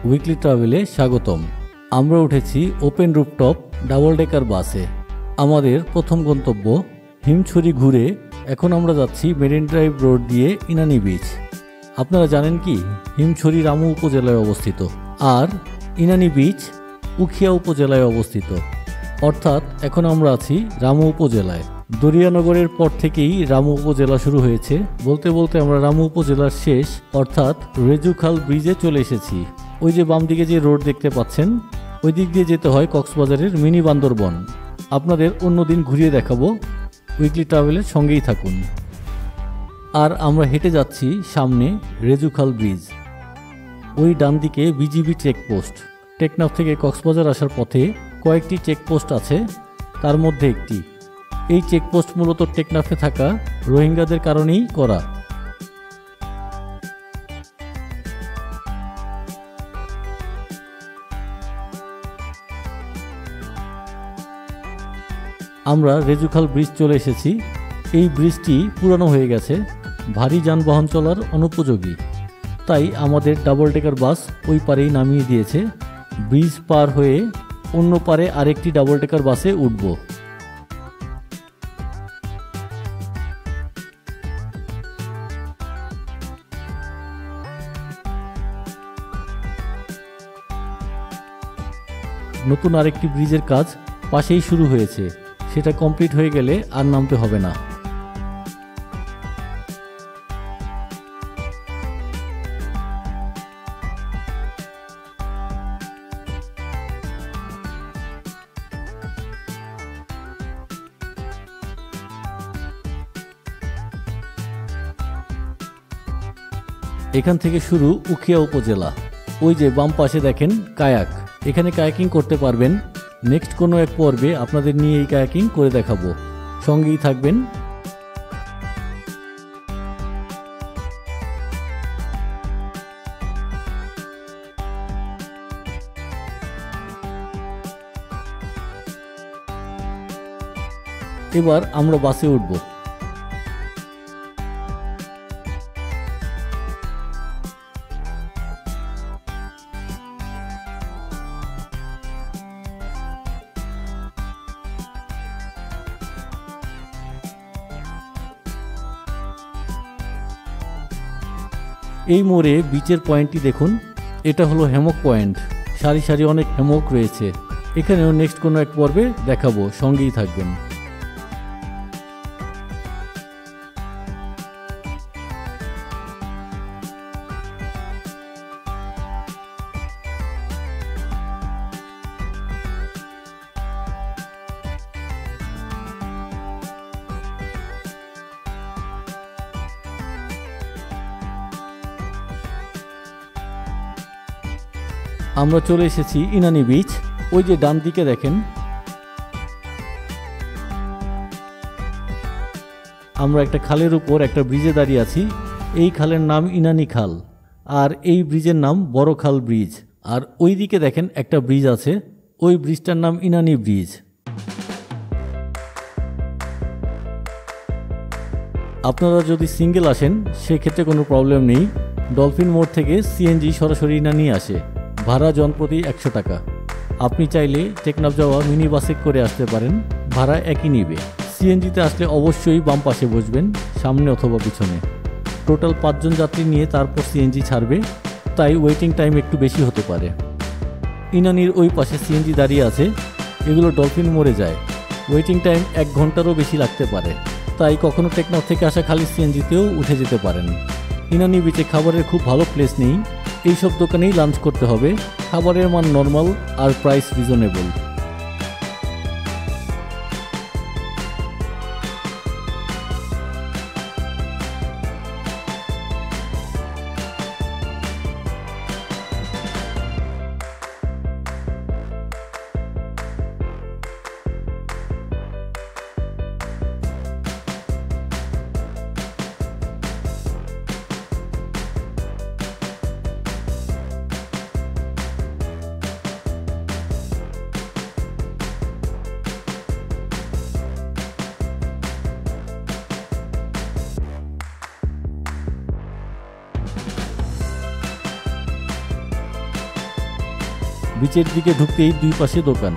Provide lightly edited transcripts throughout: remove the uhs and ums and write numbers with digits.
Weekly ট্রাভেলে স্বাগতম। আমরা উঠেছি ওপেন রুফটপ ডাবল ডেকার বাসে। আমাদের প্রথম গন্তব্য হিমছড়ি ঘুরে এখন আমরা যাচ্ছি মেরিন ড্রাইভ রোড দিয়ে ইনানি বিচ। আপনারা জানেন কি হিমছড়ি রামু উপজেলায় অবস্থিত আর ইনানি বিচ উখিয়া উপজেলায় অবস্থিত, অর্থাৎ এখন আমরা আছি রামু উপজেলায়। দরিয়ানগরের পর থেকেই রামু উপজেলা শুরু হয়েছে। বলতে বলতে আমরা রামু উপজেলার শেষ অর্থাৎ রেজুখাল ব্রিজে চলে এসেছি। ওই যে বাম দিকে যে রোড দেখতে পাচ্ছেন ওই দিক দিয়ে যেতে হয় কক্সবাজারের মিনি বান্দরবন। আপনাদের অন্যদিন ঘুরিয়ে দেখাবো, উইকলি ট্রাভেলের সঙ্গেই থাকুন। আর আমরা হেঁটে যাচ্ছি সামনে রেজুখাল ব্রিজ। ওই ডান দিকে বিজিবি চেকপোস্ট। টেকনাফ থেকে কক্সবাজার আসার পথে কয়েকটি চেকপোস্ট আছে, তার মধ্যে একটি। এই চেকপোস্ট মূলত টেকনাফে থাকা রোহিঙ্গাদের কারণেই করা। আমরা রেজুখাল ব্রিজ চলে এসেছি। এই ব্রিজটি পুরানো হয়ে গেছে, ভারী যানবাহন চলার অনুপযোগী, তাই আমাদের ডাবল ডেকার বাস ওই পারেই নামিয়ে দিয়েছে। ব্রিজ পার হয়ে অন্য পারে আরেকটি ডাবল ডেকার বাসে উঠব। নতুন আরেকটি ব্রিজের কাজ পাশেই শুরু হয়েছে, সেটা কমপ্লিট হয়ে গেলে আর নামতে হবে না। এখান থেকে শুরু উখিয়া উপজেলা। ওই যে বাম পাশে দেখেন কায়াক, এখানে কায়াকিং করতে পারবেন। নেক্সট কোনো এক পর্বে আপনাদের নিয়ে এই কায়াকিং করে দেখাবো, সঙ্গেই থাকবেন। এবার আমরা বাসে উঠব। এই মোড়ে বিচের পয়েন্টটি দেখুন, এটা হলো হ্যামক পয়েন্ট। সারি সারি অনেক হ্যামক রয়েছে। এখানেও নেক্সট কোনো এক পর্বে দেখাবো, সঙ্গেই থাকবেন। আমরা চলে এসেছি ইনানি বিচ। ওই যে ডান দিকে দেখেন, আমরা একটা খালের উপর একটা ব্রিজে দাঁড়িয়ে আছি। এই খালের নাম ইনানি খাল, আর এই ব্রিজের নাম বড় খাল ব্রিজ। আর ওই দিকে দেখেন একটা ব্রিজ আছে, ওই ব্রিজটার নাম ইনানি ব্রিজ। আপনারা যদি সিঙ্গেল আসেন সেক্ষেত্রে কোনো প্রবলেম নেই। ডলফিন মোড় থেকে সিএনজি সরাসরি ইনানি আসে, ভাড়া জনপ্রতি 100 টাকা। আপনি চাইলে টেকনাফ যাওয়া মিনি বাসে করে আসতে পারেন, ভাড়া একই নিবে। সিএনজিতে আসলে অবশ্যই বাম পাশে বসবেন, সামনে অথবা পিছনে। টোটাল 5 জন যাত্রী নিয়ে তারপর সিএনজি ছাড়বে, তাই ওয়েটিং টাইম একটু বেশি হতে পারে। ইনানির ওই পাশে সিএনজি দাঁড়িয়ে আছে, এগুলো ডলফিন মোড়ে যায়। ওয়েটিং টাইম 1 ঘন্টারও বেশি লাগতে পারে, তাই কখনো টেকনাফ থেকে আসা খালি সিএনজিতেও উঠে যেতে পারেন। ইনানি বিচে খাবারের খুব ভালো প্লেস নেই, এইসব দোকানেই লাঞ্চ করতে হবে। খাবারের মান নর্মাল আর প্রাইস রিজনেবল। বিচের দিকে ঢুকতেই দুই পাশে দোকান।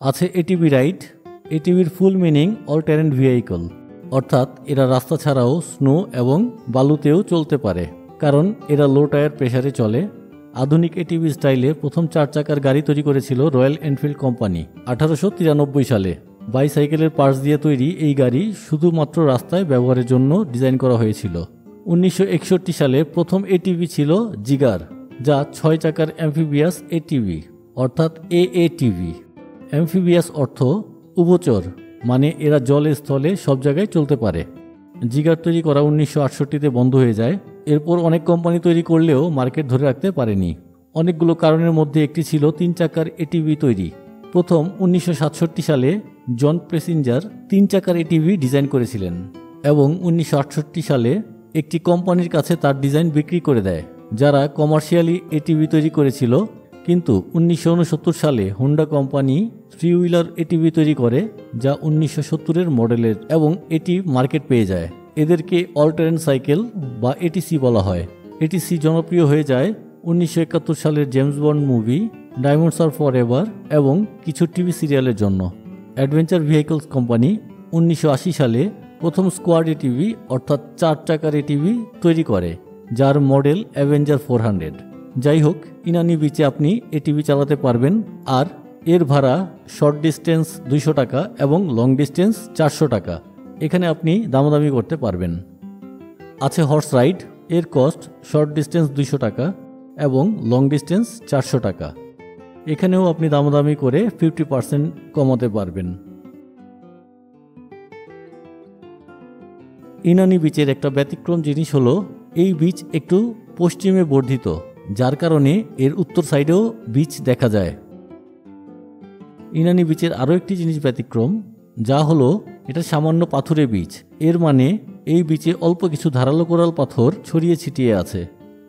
আছে এটিভি রাইড। এটিভির full meaning all terrain vehicle, অর্থাৎ এরা রাস্তা ছাড়াও স্নো এবং বালুতেও চলতে পারে, কারণ এরা লো টায়ার প্রেসারে চলে। আধুনিক এটিভি স্টাইলে প্রথম 4 চাকার গাড়ি তৈরি করেছিল রয়্যাল এনফিল্ড কোম্পানি 1893 সালে। বাইসাইকেলের পার্টস দিয়ে তৈরি এই গাড়ি শুধুমাত্র রাস্তায় ব্যবহারের জন্য ডিজাইন করা হয়েছিল। 1961 সালে প্রথম এটিভি ছিল জিগার, যা 6 চাকার অ্যাম্ফিবিয়াস এটিভি, অর্থাৎ এএটিভি। অ্যাম্ফিবিয়াস অর্থ উভচর, মানে এরা জলে স্থলে সব জায়গায় চলতে পারে। জিগার তৈরি করা 1968-তে বন্ধ হয়ে যায়। এরপর অনেক কোম্পানি তৈরি করলেও মার্কেট ধরে রাখতে পারেনি। অনেকগুলো কারণের মধ্যে একটি ছিল 3 চাকার এটিভি তৈরি। প্রথম 1967 সালে জন প্রেসিঞ্জার 3 চাকার এটিভি ডিজাইন করেছিলেন এবং 1968 সালে একটি কোম্পানির কাছে তার ডিজাইন বিক্রি করে দেয়, যারা কমার্শিয়ালি এটিভি তৈরি করেছিল। কিন্তু 1969 সালে হোন্ডা কোম্পানি 3 হুইলার এটিভি তৈরি করে, যা 1970-এর মডেলের, এবং এটি মার্কেট পেয়ে যায়। এদেরকে অল টেরেন সাইকেল বা এটিসি বলা হয়। এটিসি জনপ্রিয় হয়ে যায় 1971 সালের James Bond movie diamonds are forever এবং কিছু টিভি সিরিয়ালের জন্য। অ্যাডভেঞ্চার ভেহিকলস কোম্পানি 1980 সালে প্রথম স্কোয়াড এটিভি অর্থাৎ 4 চাকার এটিভি তৈরি করে, যার মডেল অ্যাভেঞ্জার 400। যাই হোক, ইনানি বিচে আপনি এটিভি চালাতে পারবেন, আর এর ভাড়া শর্ট ডিস্টেন্স 200 টাকা এবং লং ডিস্টেন্স 400 টাকা। এখানে আপনি দামাদামি করতে পারবেন। আছে হর্স রাইড, এর কস্ট শর্ট ডিস্টেন্স 200 টাকা এবং লং ডিস্টেন্স 400 টাকা। এখানেও আপনি দামাদামি করে 50% কমাতে পারবেন। ইনানি বিচের একটা ব্যতিক্রম জিনিস হলো এই বিচ একটু পশ্চিমে বর্ধিত, যার কারণে এর উত্তর সাইডেও বিচ দেখা যায়। ইনানি বিচের আরও একটি জিনিস ব্যতিক্রম, যা হলো এটা সামান্য পাথুরে বিচ। এর মানে এই বিচে অল্প কিছু ধারালো কোরাল পাথর ছড়িয়ে ছিটিয়ে আছে,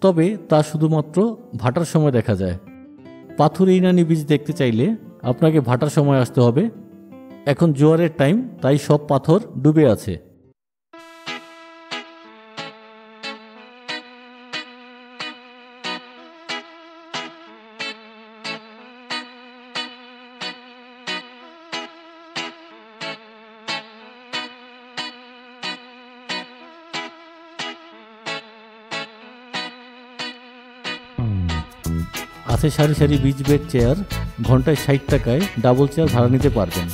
তবে তা শুধুমাত্র ভাটার সময় দেখা যায়। পাথুরে ইনানি বিচ দেখতে চাইলে আপনাকে ভাটার সময় আসতে হবে। এখন জোয়ারের টাইম, তাই সব পাথর ডুবে আছে। আছে সারি সারি বিচ বেড চেয়ার, ঘন্টায় 60 টাকায় ডাবল চেয়ার ভাড়া নিতে পারবেন।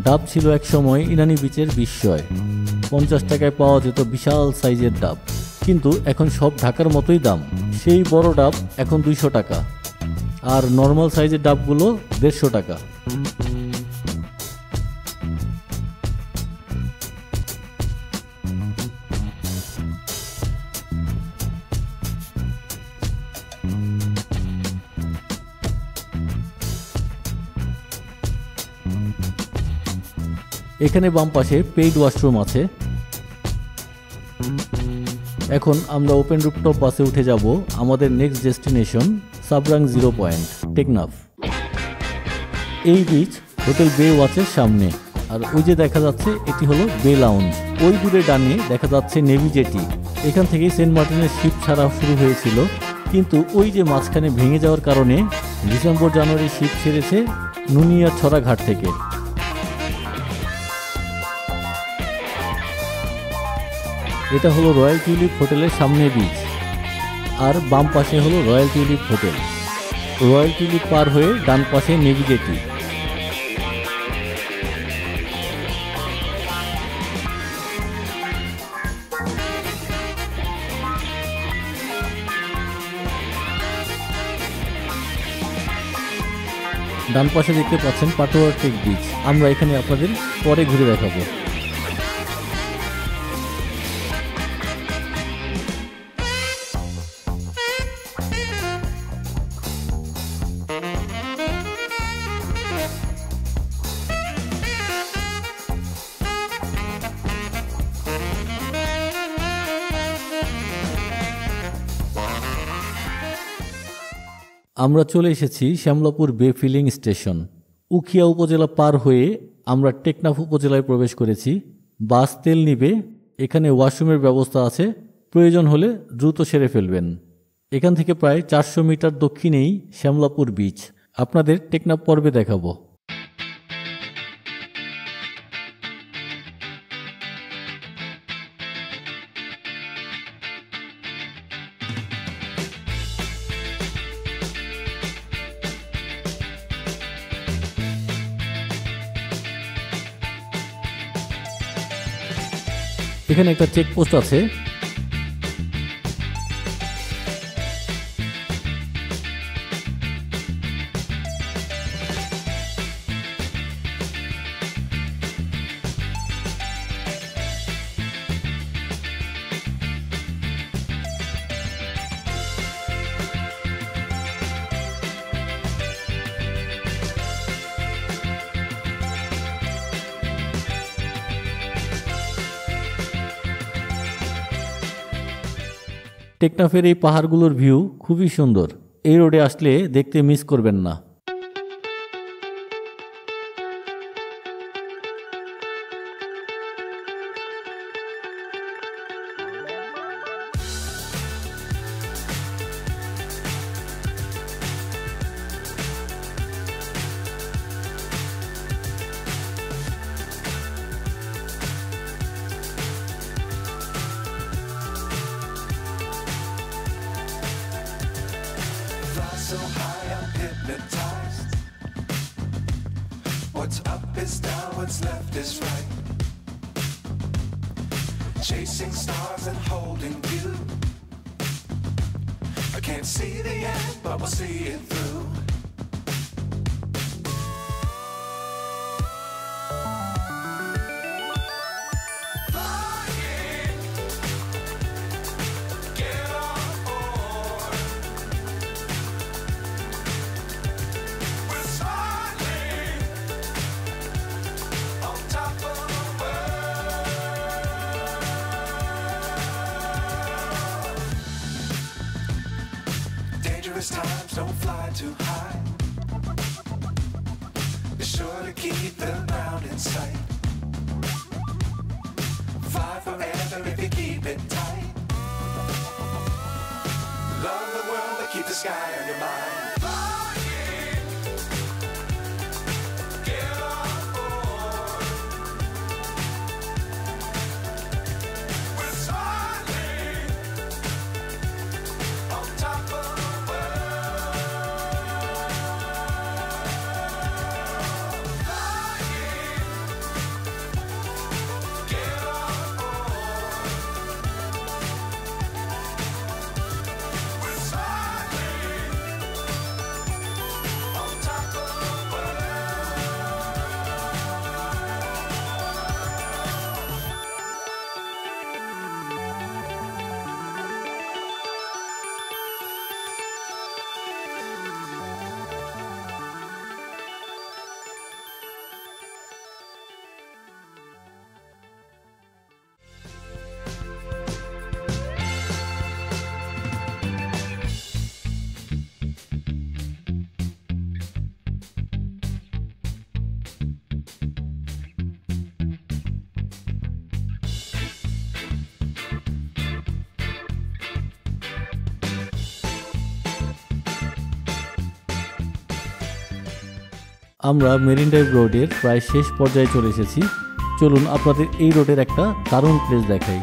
ডাব ছিল এক সময় ইনানি বিচের বিস্ময়। 50 টাকায় পাওয়া যেত বিশাল সাইজের ডাব, কিন্তু এখন সব ঢাকার মতোই দাম। সেই বড় ডাব এখন 200 টাকা, আর নর্মাল সাইজের ডাবগুলো 150 টাকা। এখানে বাম পাশে পেইড ওয়াশরুম আছে। এখন আমরা ওপেন রুফটপ বাসে উঠে যাব আমাদের next destination Sabrang 0 point Teknaf. এই বিচ হোটেল বে ওয়াচের সামনে, আর ওই যে দেখা যাচ্ছে এটি হলো বে লাউঞ্জ। ওই দূরে ডানে দেখা যাচ্ছে নেভি জেটি। এখান থেকে সেন্ট মার্টিনের শিপ ছাড়া শুরু হয়েছিল, কিন্তু ওই যে মাঝখানে ভেঙে যাওয়ার কারণে ডিসেম্বর জানুয়ারি শিপ ছেড়েছে নুনিয়াছড়া ঘাট থেকে। এটা হলো রয়্যাল টিউলিপ হোটেলের সামনে বিচ, আর বাম পাশে হলো Royal Tulip hotel. Royal Tulip পার হয়ে ডান পাশে নেভি জেটি। ডান পাশে দেখতে পাচ্ছেন পাটোয়ার টেক বিচ। আমরা এখানে আপনাদের পরে ঘুরে দেখাবো। আমরা চলে এসেছি শ্যামলাপুর বে ফিলিং স্টেশন। উখিয়া উপজেলা পার হয়ে আমরা টেকনাফ উপজেলায় প্রবেশ করেছি। বাস তেল নিবে, এখানে ওয়াশরুমের ব্যবস্থা আছে, প্রয়োজন হলে দ্রুত সেরে ফেলবেন। এখান থেকে প্রায় 400 মিটার দক্ষিণেই শ্যামলাপুর বিচ। আপনাদের টেকনাফ পর্বে দেখাবো। এখানে একটা চেকপোস্ট আছে। টেকনাফের এই পাহাড়গুলোর ভিউ খুবই সুন্দর। এই রোডে আসলে দেখতে মিস করবেন না। So high I'm hypnotized. What's up is down, what's left is right. Chasing stars and holding you. I can't see the end, but we'll see it through. Times don't fly too high. Be sure to keep the ground in sight. Fly forever if you keep it tight. Love the world but keep the sky on your mind. আমরা marine drive রোডের প্রায় শেষ পর্যায়ে চলে এসেছি। চলুন আপনাদের এই রোডের একটা দারুণ প্লেস দেখাই।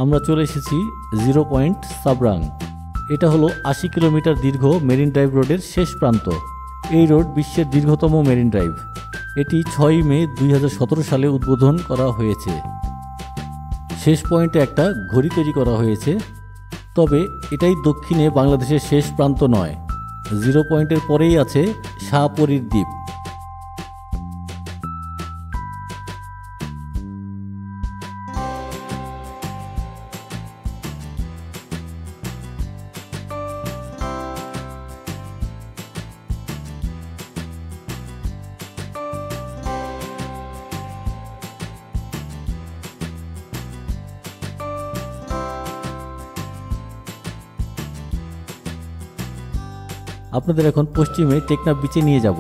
আমরা চলে এসেছি 0 পয়েন্ট সাবরাং। এটা হলো 80 কিলোমিটার দীর্ঘ মেরিন ড্রাইভ রোডের শেষ প্রান্ত। এই রোড বিশ্বের দীর্ঘতম মেরিন ড্রাইভ। এটি 6 মে 2017 সালে উদ্বোধন করা হয়েছে। শেষ পয়েন্টে একটা ঘড়ি তৈরি করা হয়েছে, তবে এটাই দক্ষিণে বাংলাদেশের শেষ প্রান্ত নয়। 0 পয়েন্টের পরেই আছে শাহপরীর দ্বীপ। আপনাদের এখন পশ্চিমে টেকনাফ বিচে নিয়ে যাব।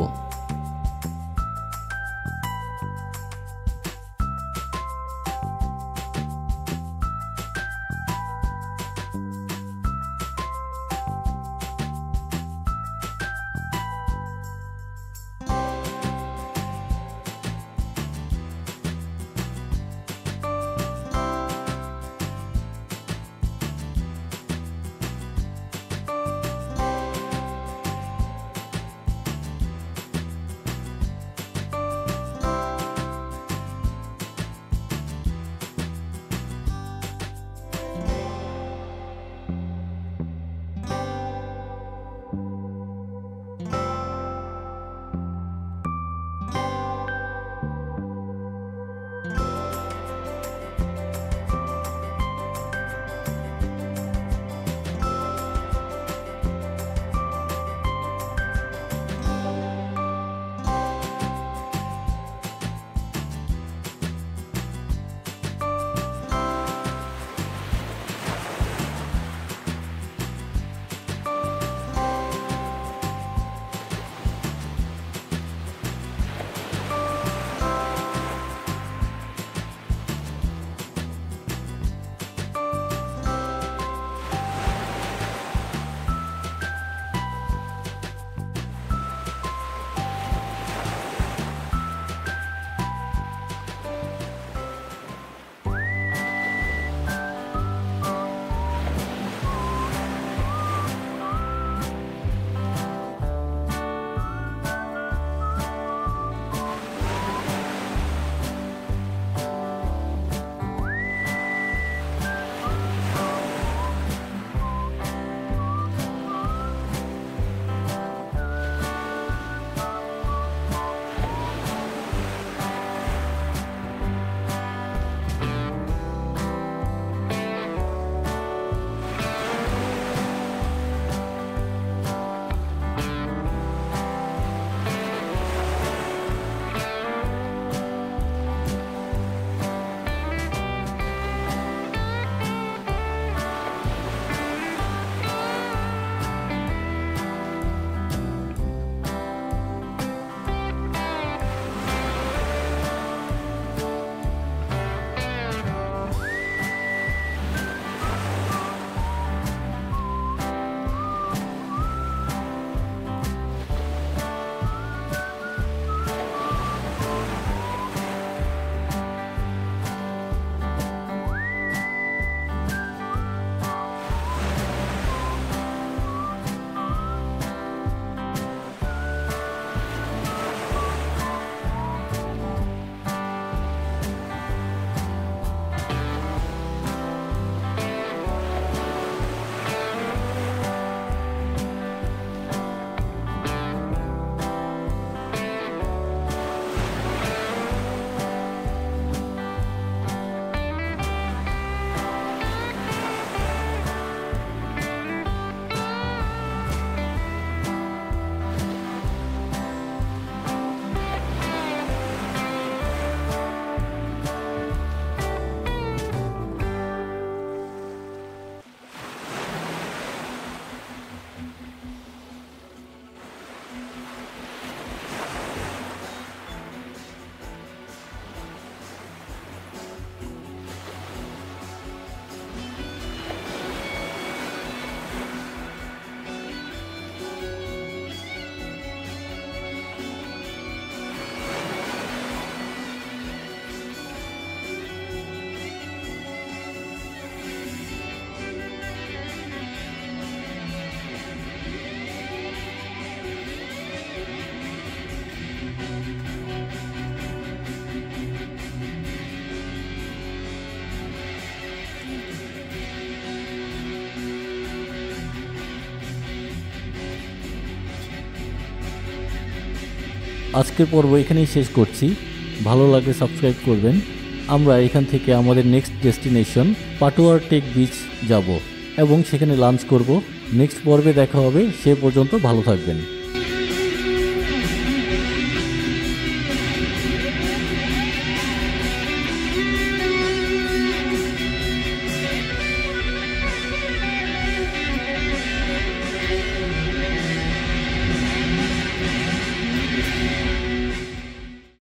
আজকের পর্ব এখানেই শেষ করছি। ভালো লাগলে সাবস্ক্রাইব করবেন। আমরা এখান থেকে আমাদের next destination Patuartek beach যাব এবং সেখানে লাঞ্চ করব। নেক্সট পর্বে দেখা হবে, সে পর্যন্ত ভালো থাকবেন।